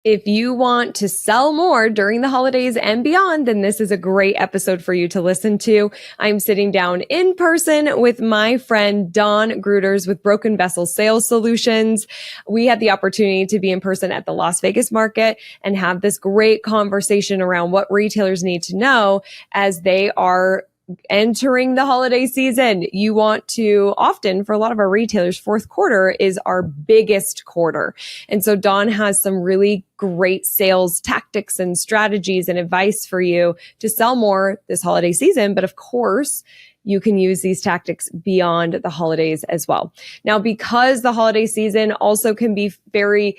If you want to sell more during the holidays and beyond, then this is a great episode for you to listen to. I'm sitting down in person with my friend Dawn Grooters with Broken Vessel Sales Solutions. We had the opportunity to be in person at the Las Vegas market and have this great conversation around what retailers need to know as they are entering the holiday season. You want to often, for a lot of our retailers, fourth quarter is our biggest quarter. And so Dawn has some really great sales tactics and strategies and advice for you to sell more this holiday season. But of course, you can use these tactics beyond the holidays as well. Now, because the holiday season also can be very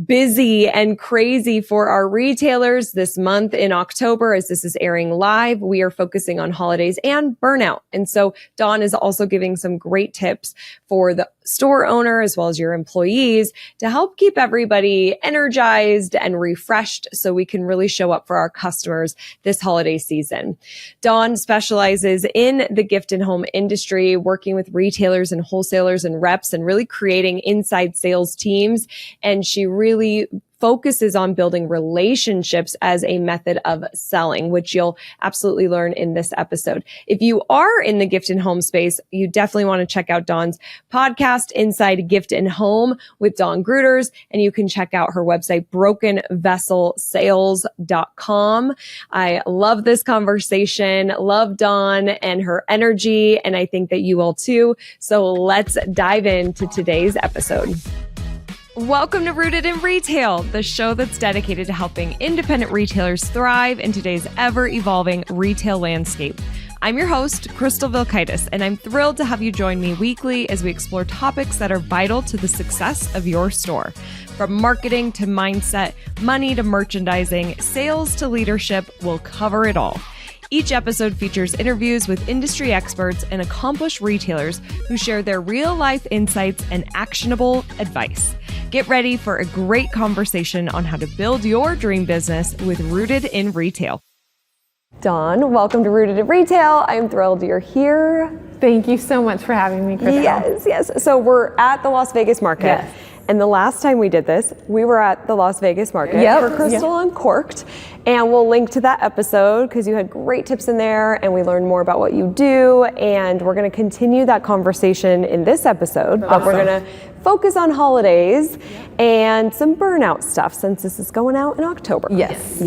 busy and crazy for our retailers this month in October, as this is airing live, we are focusing on holidays and burnout. And so Dawn is also giving some great tips for the store owner as well as your employees to help keep everybody energized and refreshed so we can really show up for our customers this holiday season. Dawn specializes in the gift and home industry, working with retailers and wholesalers and reps and really creating inside sales teams. And she really focuses on building relationships as a method of selling, which you'll absolutely learn in this episode. If you are in the gift and home space, you definitely want to check out Dawn's podcast, Inside Gift and Home with Dawn Grooters, and you can check out her website, brokenvesselsales.com. I love this conversation, love Dawn and her energy, and I think that you will too. So let's dive into today's episode. Welcome to Rooted in Retail, the show that's dedicated to helping independent retailers thrive in today's ever-evolving retail landscape. I'm your host, Crystal Vilkaitis, and I'm thrilled to have you join me weekly as we explore topics that are vital to the success of your store. From marketing to mindset, money to merchandising, sales to leadership, we'll cover it all. Each episode features interviews with industry experts and accomplished retailers who share their real-life insights and actionable advice. Get ready for a great conversation on how to build your dream business with Rooted in Retail. Dawn, welcome to Rooted in Retail. I'm thrilled you're here. Thank you so much for having me, Crystal. Yes. So we're at the Las Vegas market. Yes. And the last time we did this, we were at the Las Vegas market for Crystal Uncorked. And we'll link to that episode because you had great tips in there and we learned more about what you do. And we're going to continue that conversation in this episode, but we're going to focus on holidays and some burnout stuff since this is going out in October. Yes.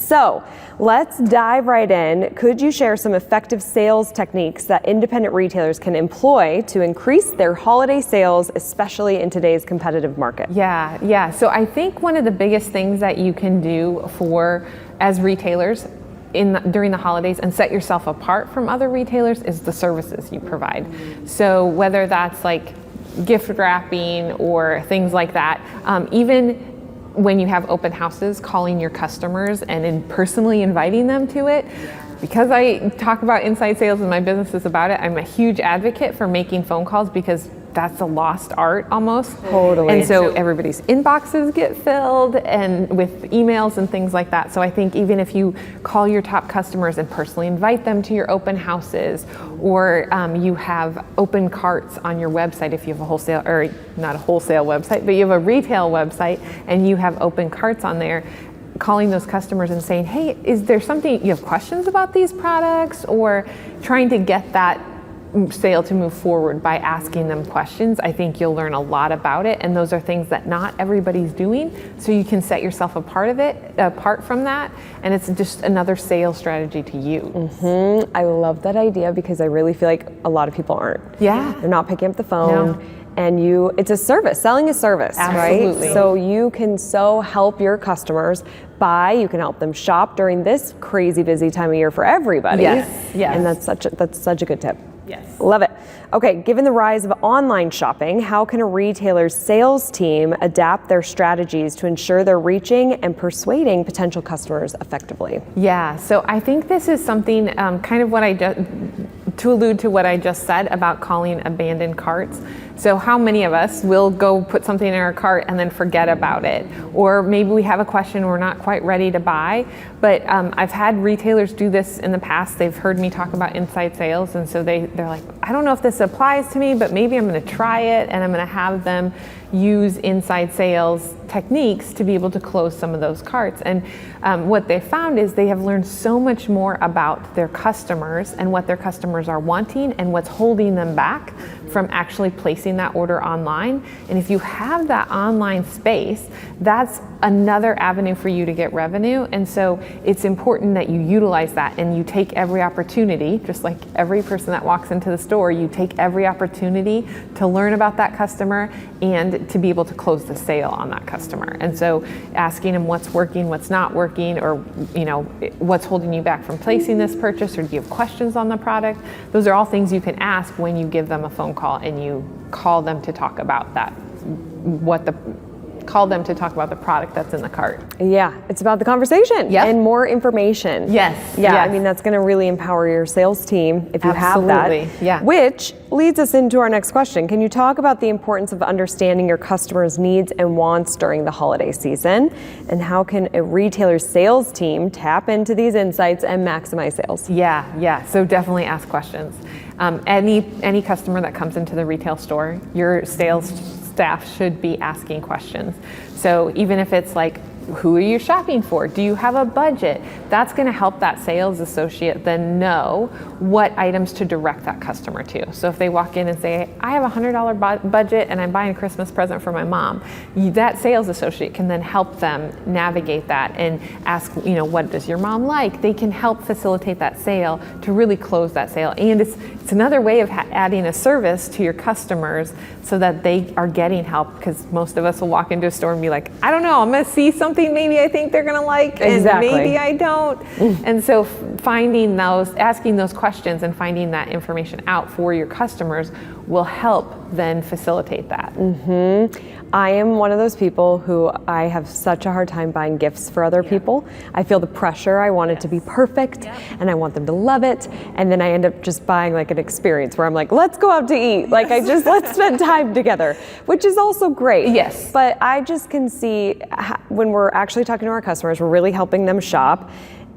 So let's dive right in. Could you share some effective sales techniques that independent retailers can employ to increase their holiday sales, especially in today's competitive market? Yeah. So I think one of the biggest things that you can do as retailers during the holidays and set yourself apart from other retailers is the services you provide. So whether that's like gift wrapping or things like that, even when you have open houses, calling your customers and personally inviting them to it. Because I talk about inside sales and my business is about it, I'm a huge advocate for making phone calls because that's a lost art almost. Totally. And so everybody's inboxes get filled and with emails and things like that. So I think even if you call your top customers and personally invite them to your open houses, or you have open carts on your website if you have a wholesale, or not a wholesale website, but you have a retail website and you have open carts on there, calling those customers and saying, hey, is there something, you have questions about these products, or trying to get that sale to move forward by asking them questions. I think you'll learn a lot about it, and those are things that not everybody's doing, so you can set yourself apart from that, and it's just another sales strategy to use. I love that idea because I really feel like a lot of people aren't. Yeah. They're not picking up the phone. No. And it's a service. Selling is service, Absolutely. right? So you can help your customers you can help them shop during this crazy busy time of year for everybody. Yes. And that's such a good tip. Yes. Love it. Okay, given the rise of online shopping, how can a retailer's sales team adapt their strategies to ensure they're reaching and persuading potential customers effectively? Yeah, so I think this is something kind of to allude to what I just said about calling abandoned carts. So how many of us will go put something in our cart and then forget about it? Or maybe we have a question we're not quite ready to buy. But I've had retailers do this in the past. They've heard me talk about inside sales, and so they're like, I don't know if this applies to me, but maybe I'm going to try it, and I'm going to have them use inside sales techniques to be able to close some of those carts. And what they found is they have learned so much more about their customers and what their customers are wanting and what's holding them back from actually placing that order online. And if you have that online space, that's another avenue for you to get revenue. And so it's important that you utilize that and you take every opportunity, just like every person that walks into the store, you take every opportunity to learn about that customer and to be able to close the sale on that customer. And so asking them what's working, what's not working, or what's holding you back from placing this purchase, or do you have questions on the product? Those are all things you can ask when you give them a phone call and you call them to talk about that, call them to talk about the product that's in the cart. Yeah, it's about the conversation and more information. Yes. Yeah, yes. I mean, that's going to really empower your sales team if you have that. Yeah. Which leads us into our next question. Can you talk about the importance of understanding your customers' needs and wants during the holiday season? And how can a retailer's sales team tap into these insights and maximize sales? Yeah. So definitely ask questions. Any customer that comes into the retail store, your sales staff should be asking questions. So even if it's like, who are you shopping for? Do you have a budget? That's going to help that sales associate then know what items to direct that customer to. So if they walk in and say, I have a $100 budget and I'm buying a Christmas present for my mom, that sales associate can then help them navigate that and ask, what does your mom like? They can help facilitate that sale to really close that sale. And it's another way of adding a service to your customers so that they are getting help, because most of us will walk into a store and be like, I don't know, I'm going to see something maybe I think they're going to like, and maybe I don't. And so asking those questions and finding that information out for your customers will help then facilitate that. I am one of those people who I have such a hard time buying gifts for other people. I feel the pressure. I want it to be perfect and I want them to love it. And then I end up just buying like an experience where I'm like, let's go out to eat. Like let's spend time together, which is also great. Yes. But I just can see when we're actually talking to our customers, we're really helping them shop.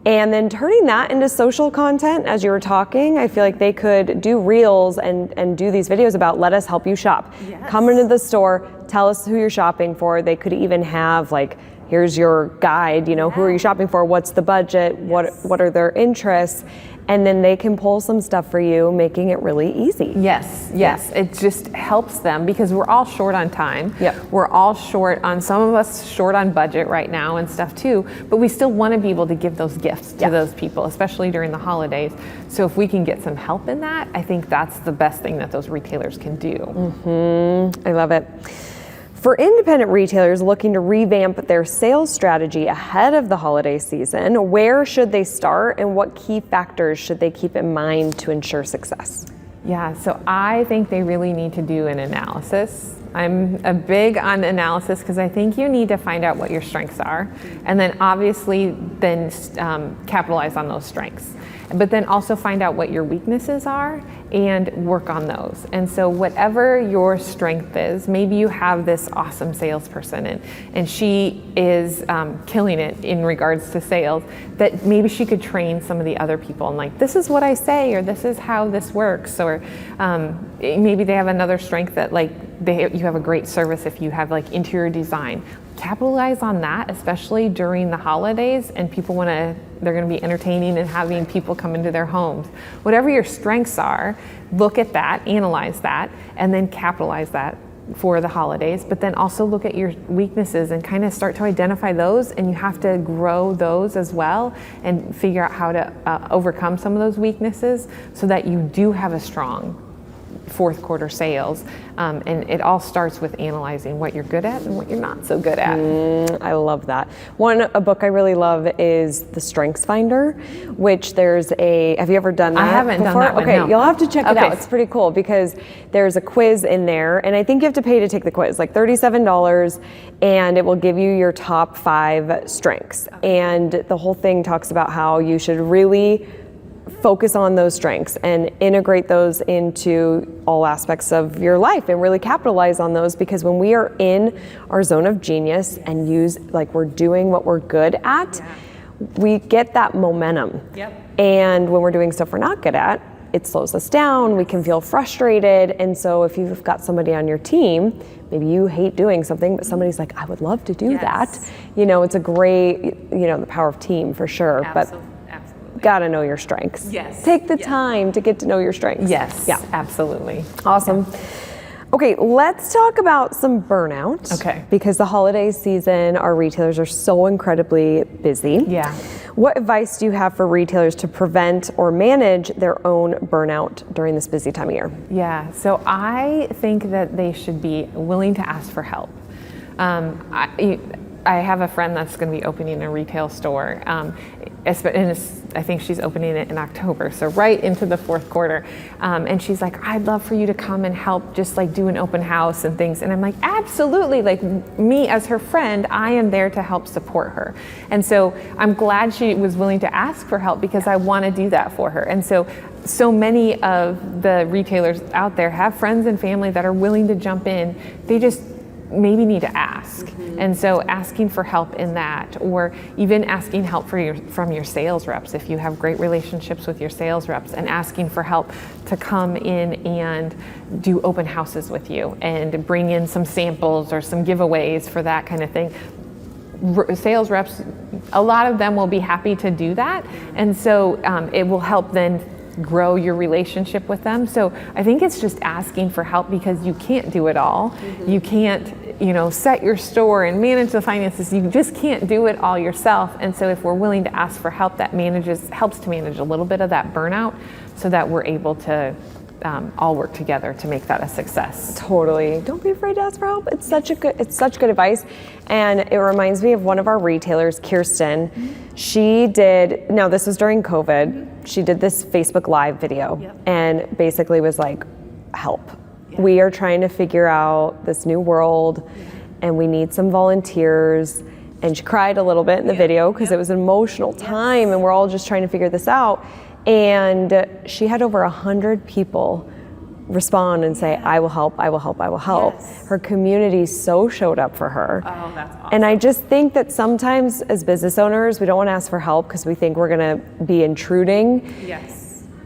And then turning that into social content, as you were talking, I feel like they could do reels and do these videos about, let us help you shop. Yes. Come into the store, tell us who you're shopping for. They could even have like, here's your guide, who are you shopping for? What's the budget? What are their interests? And then they can pull some stuff for you, making it really easy. Yes. It just helps them because we're all short on time. Yep. We're all some of us short on budget right now and stuff too, but we still want to be able to give those gifts to those people, especially during the holidays. So if we can get some help in that, I think that's the best thing that those retailers can do. I love it. For independent retailers looking to revamp their sales strategy ahead of the holiday season, where should they start and what key factors should they keep in mind to ensure success? Yeah, so I think they really need to do an analysis. I'm a big on analysis because I think you need to find out what your strengths are and then obviously then capitalize on those strengths. But then also find out what your weaknesses are and work on those. And so whatever your strength is, maybe you have this awesome salesperson and she is killing it in regards to sales, that maybe she could train some of the other people and like, this is what I say, or this is how this works, or maybe they have another strength that like you have a great service if you have like interior design. Capitalize on that, especially during the holidays, and they're going to be entertaining and having people come into their homes. Whatever your strengths are, look at that, analyze that, and then capitalize that for the holidays. But then also look at your weaknesses and kind of start to identify those, and you have to grow those as well and figure out how to overcome some of those weaknesses so that you do have a strong fourth quarter sales. And it all starts with analyzing what you're good at and what you're not so good at. I love that. A book I really love is The Strengths Finder, which have you ever done that? I haven't before? done that one, Okay, no. You'll have to check it out. It's pretty cool because there's a quiz in there, and I think you have to pay to take the quiz, like $37, and it will give you your top 5 strengths. And the whole thing talks about how you should really focus on those strengths and integrate those into all aspects of your life and really capitalize on those, because when we are in our zone of genius and we're doing what we're good at, we get that momentum. And when we're doing stuff we're not good at, it slows us down. We can feel frustrated. And so if you've got somebody on your team, maybe you hate doing something, but somebody's like, I would love to do that. It's a great, the power of team for sure. Absolutely. But gotta know your strengths. Take the time to get to know your strengths. Absolutely. Awesome. Okay, let's talk about some burnout. Okay. Because the holiday season, our retailers are so incredibly busy. What advice do you have for retailers to prevent or manage their own burnout during this busy time of year? So I think that they should be willing to ask for help. I have a friend that's going to be opening a retail store, and I think she's opening it in October, so right into the fourth quarter. And she's like, I'd love for you to come and help, just like do an open house and things. And I'm like, absolutely. Like, me as her friend, I am there to help support her. And so I'm glad she was willing to ask for help, because I want to do that for her. And so many of the retailers out there have friends and family that are willing to jump in. They just maybe need to ask. And so asking for help in that, or even asking help from your sales reps, if you have great relationships with your sales reps, and asking for help to come in and do open houses with you and bring in some samples or some giveaways for that kind of thing. Sales reps, a lot of them will be happy to do that. And so it will help then grow your relationship with them. So I think it's just asking for help, because you can't do it all. You can't, set your store and manage the finances. You just can't do it all yourself. And so if we're willing to ask for help, that helps to manage a little bit of that burnout, so that we're able to all work together to make that a success. Totally. Don't be afraid to ask for help. It's such good advice. And it reminds me of one of our retailers, Kirsten. This was during COVID. She did this Facebook Live video and basically was like, help. We are trying to figure out this new world and we need some volunteers. And she cried a little bit in the video because it was an emotional time and we're all just trying to figure this out. And she had over 100 people respond and say, I will help, I will help, I will help. Her community so showed up for her. Oh, that's awesome. And I just think that sometimes as business owners, we don't want to ask for help because we think we're going to be intruding.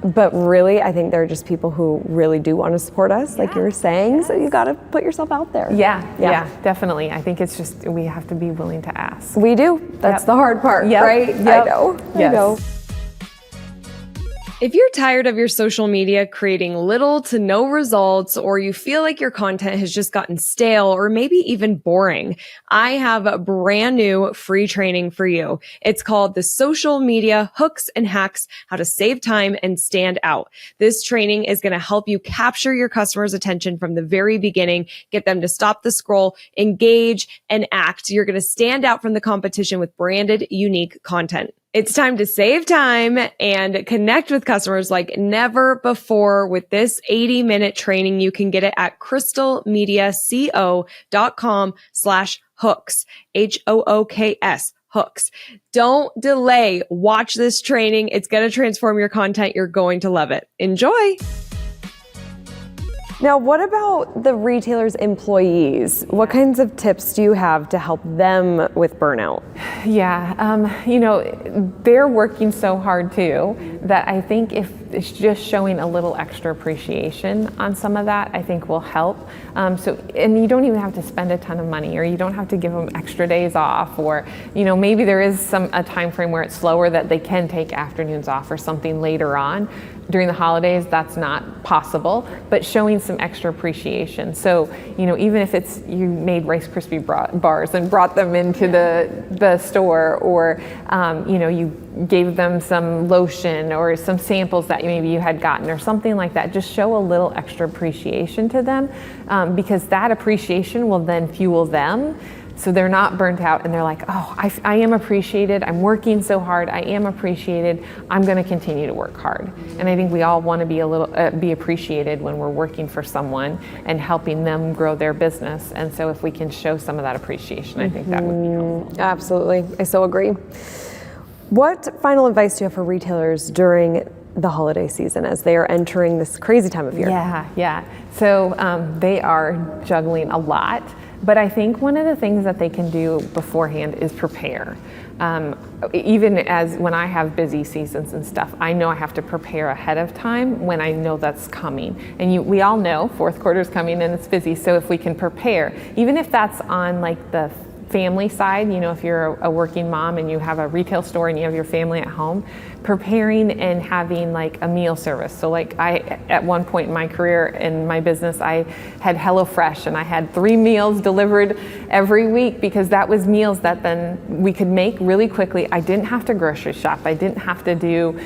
But really, I think there are just people who really do want to support us, like you were saying. So you got to put yourself out there. Yeah, definitely. I think it's just, we have to be willing to ask. We do. That's the hard part, right? I know. I know. If you're tired of your social media creating little to no results, or you feel like your content has just gotten stale or maybe even boring, I have a brand new free training for you. It's called the Social Media Hooks and Hacks: How to Save Time and Stand Out. This training is going to help you capture your customers' attention from the very beginning, get them to stop the scroll, engage, and act. You're going to stand out from the competition with branded, unique content. It's time to save time and connect with customers like never before with this 80-minute training. You can get it at crystalmediaco.com/hooks, HOOKS, hooks. Don't delay. Watch this training. It's going to transform your content. You're going to love it. Enjoy. Now, what about the retailer's employees? What kinds of tips do you have to help them with burnout? They're working so hard too that I think if it's just showing a little extra appreciation on some of that, I think will help. And you don't even have to spend a ton of money, or you don't have to give them extra days off, or maybe there is a time frame where it's slower that they can take afternoons off or something later on. During the holidays, that's not possible, but showing some extra appreciation. So, even if it's you made Rice Krispie bars and brought them into the store, or, you gave them some lotion or some samples that maybe you had gotten or something like that, just show a little extra appreciation to them, because that appreciation will then fuel them. So they're not burnt out and they're like, oh, I am appreciated. I'm working so hard. I am appreciated. I'm going to continue to work hard. And I think we all want to be appreciated when we're working for someone and helping them grow their business. And so if we can show some of that appreciation, I think that would be helpful. Absolutely. I so agree. What final advice do you have for retailers during the holiday season as they are entering this crazy time of year? Yeah. So they are juggling a lot, but I think one of the things that they can do beforehand is prepare. Even as when I have busy seasons and stuff, I know I have to prepare ahead of time when I know that's coming. And we all know fourth quarter is coming and it's busy. So if we can prepare, even if that's on like the family side, if you're a working mom and you have a retail store and you have your family at home, preparing and having like a meal service. So like at one point in my career in my business, I had HelloFresh and I had 3 meals delivered every week because that was meals that then we could make really quickly. I didn't have to grocery shop. I didn't have to do,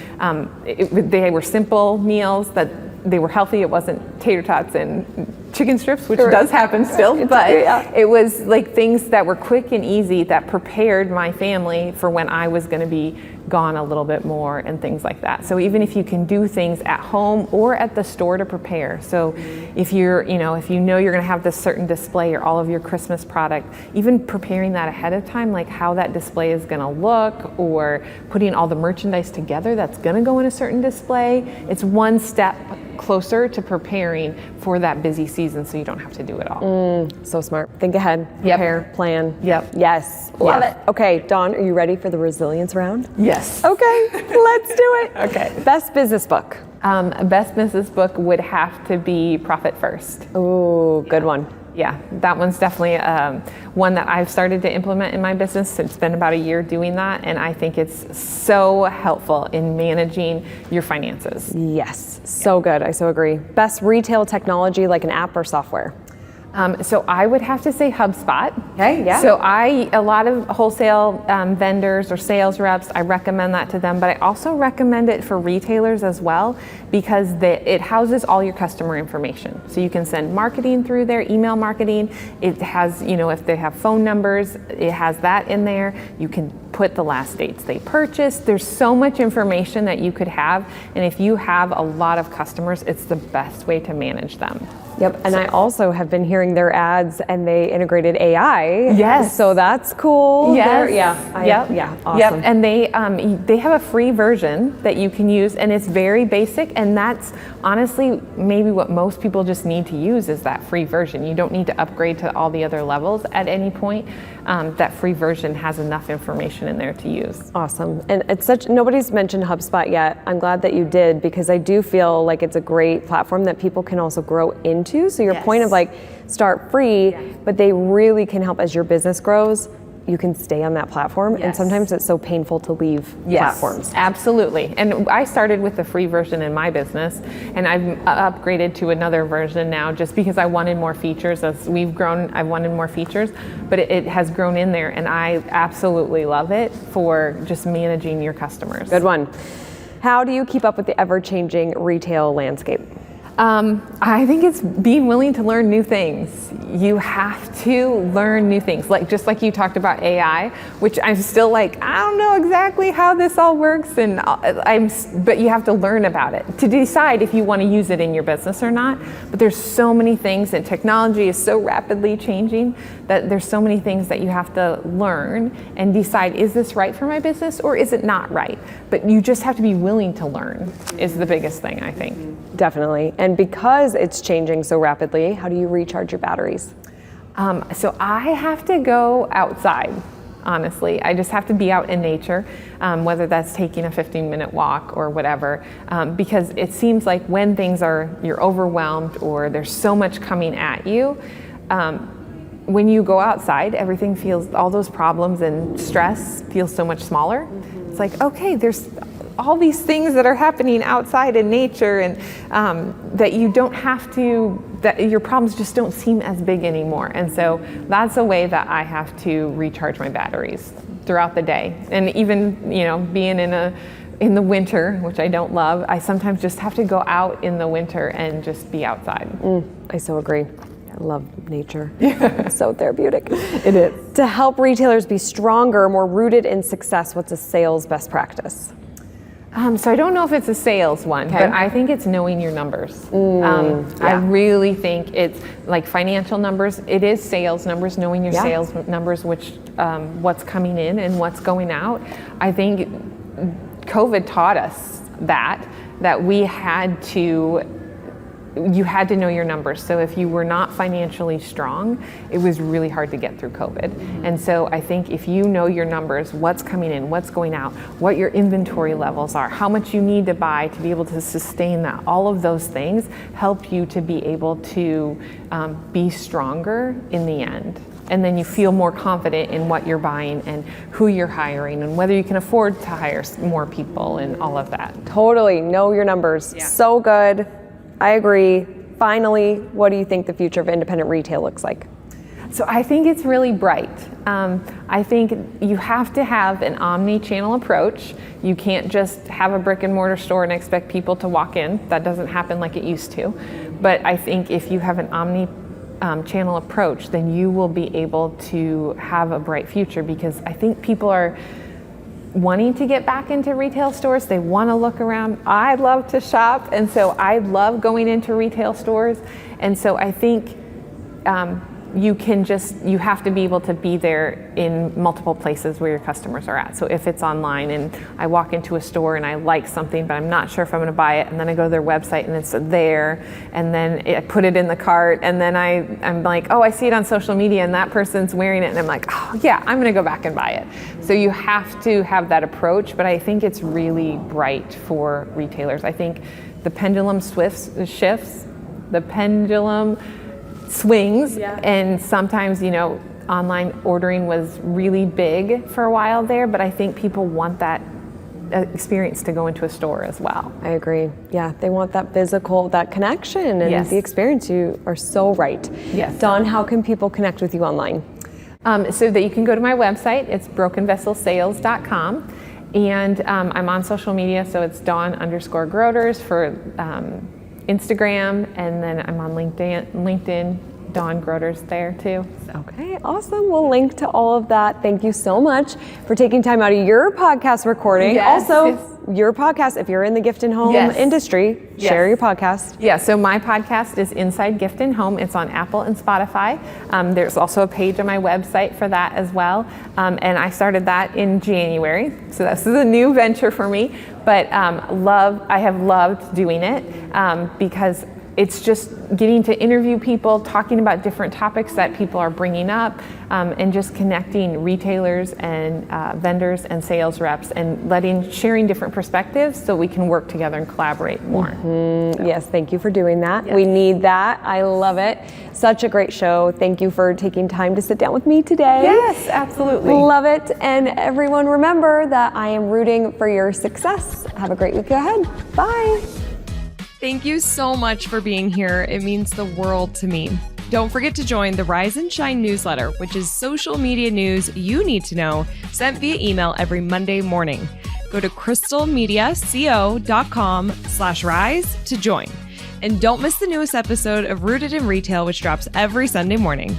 they were simple meals that they were healthy. It wasn't tater tots and chicken strips, which does happen still, but it was like things that were quick and easy that prepared my family for when I was going to be gone a little bit more and things like that. So even if you can do things at home or at the store to prepare. So if you're, if you know you're going to have this certain display or all of your Christmas product, even preparing that ahead of time, like how that display is going to look or putting all the merchandise together that's going to go in a certain display, it's one step closer to preparing for that busy season so you don't have to do it all. So smart. Think ahead, prepare, plan. Yep. Yes. Love it. Okay, Dawn, are you ready for the resilience round? Yes. Okay, let's do it. Okay. Best business book. Best business book would have to be Profit First. Ooh, good one. Yeah, that one's definitely one that I've started to implement in my business. It's been about a year doing that, and I think it's so helpful in managing your finances. Yes, so good. I so agree. Best retail technology, like an app or software? So I would have to say HubSpot. Okay, yeah. So a lot of wholesale vendors or sales reps, I recommend that to them, but I also recommend it for retailers as well because it houses all your customer information. So you can send marketing through there, email marketing. It has, if they have phone numbers, it has that in there. You can put the last dates they purchased. There's so much information that you could have, and if you have a lot of customers, it's the best way to manage them. Yep, and I also have been hearing their ads and they integrated AI. Yes. So that's cool. Yes. Yeah, awesome. Yep, and they have a free version that you can use, and it's very basic, and that's honestly maybe what most people just need to use is that free version. You don't need to upgrade to all the other levels at any point. That free version has enough information in there to use. Awesome. And nobody's mentioned HubSpot yet. I'm glad that you did because I do feel like it's a great platform that people can also grow into. So your point of like start free, but they really can help as your business grows. You can stay on that platform, and sometimes it's so painful to leave platforms. Absolutely. And I started with the free version in my business, and I've upgraded to another version now just because I wanted more features. As we've grown, I wanted more features, but it has grown in there, and I absolutely love it for just managing your customers. Good one. How do you keep up with the ever-changing retail landscape? I think it's being willing to learn new things. You have to learn new things, just like you talked about AI, which I'm still like, I don't know exactly how this all works, but you have to learn about it to decide if you want to use it in your business or not. But there's so many things, and technology is so rapidly changing that there's so many things that you have to learn and decide, is this right for my business or is it not right? But you just have to be willing to learn is the biggest thing, I think. Definitely. And because it's changing so rapidly, how do you recharge your batteries? So I have to go outside, honestly. I just have to be out in nature, whether that's taking a 15-minute walk or whatever, because it seems like when you're overwhelmed or there's so much coming at you, when you go outside, everything all those problems and stress feels so much smaller. It's like, okay, there's all these things that are happening outside in nature, and that you don't have to, that your problems just don't seem as big anymore. And so that's a way that I have to recharge my batteries throughout the day. And even, being in the winter, which I don't love, I sometimes just have to go out in the winter and just be outside. I so agree. I love nature. It's so therapeutic. It is. To help retailers be stronger, more rooted in success, what's a sales best practice? So I don't know if it's a sales one, but I think it's knowing your numbers. I really think it's like financial numbers. It is sales numbers, knowing your sales numbers, which what's coming in and what's going out. I think COVID taught us that that you had to know your numbers. So if you were not financially strong, it was really hard to get through COVID. And so I think if you know your numbers, what's coming in, what's going out, what your inventory levels are, how much you need to buy to be able to sustain that, all of those things help you to be able to be stronger in the end. And then you feel more confident in what you're buying and who you're hiring and whether you can afford to hire more people and all of that. Totally. Know your numbers. Yeah. So good. I agree. Finally, what do you think the future of independent retail looks like? So I think it's really bright. I think you have to have an omni-channel approach. You can't just have a brick and mortar store and expect people to walk in. That doesn't happen like it used to. But I think if you have an omni-channel approach, then you will be able to have a bright future, because I think people are wanting to get back into retail stores. They want to look around. I love to shop, and so I love going into retail stores. And so I think you have to be able to be there in multiple places where your customers are at. So if it's online and I walk into a store and I like something, but I'm not sure if I'm going to buy it, and then I go to their website and it's there, and then I put it in the cart, and then I'm like, oh, I see it on social media and that person's wearing it, and I'm like, oh yeah, I'm going to go back and buy it. So you have to have that approach, but I think it's really bright for retailers. I think the pendulum shifts, the pendulum swings, and sometimes, online ordering was really big for a while there, but I think people want that experience to go into a store as well. I agree. Yeah, they want that physical, that connection and the experience. You are so right. Yes. Dawn, how can people connect with you online? So that you can go to my website. It's brokenvesselsales.com. And I'm on social media, so it's Dawn_Grooters for Instagram, and then I'm on LinkedIn, Dawn Grooters there too. Okay, awesome. We'll link to all of that. Thank you so much for taking time out of your podcast recording. Yes, your podcast, if you're in the gift and home industry, share your podcast. Yeah, so my podcast is Inside Gift and Home. It's on Apple and Spotify. There's also a page on my website for that as well. And I started that in January. So this is a new venture for me, but I have loved doing it because it's just getting to interview people, talking about different topics that people are bringing up, and just connecting retailers and vendors and sales reps, and sharing different perspectives so we can work together and collaborate more. Mm-hmm. So. Yes, thank you for doing that. Yes. We need that. I love it. Such a great show. Thank you for taking time to sit down with me today. Yes, absolutely. Love it. And everyone, remember that I am rooting for your success. Have a great week ahead. Bye. Thank you so much for being here. It means the world to me. Don't forget to join the Rise and Shine newsletter, which is social media news you need to know, sent via email every Monday morning. Go to crystalmediaco.com/rise to join. And don't miss the newest episode of Rooted in Retail, which drops every Sunday morning.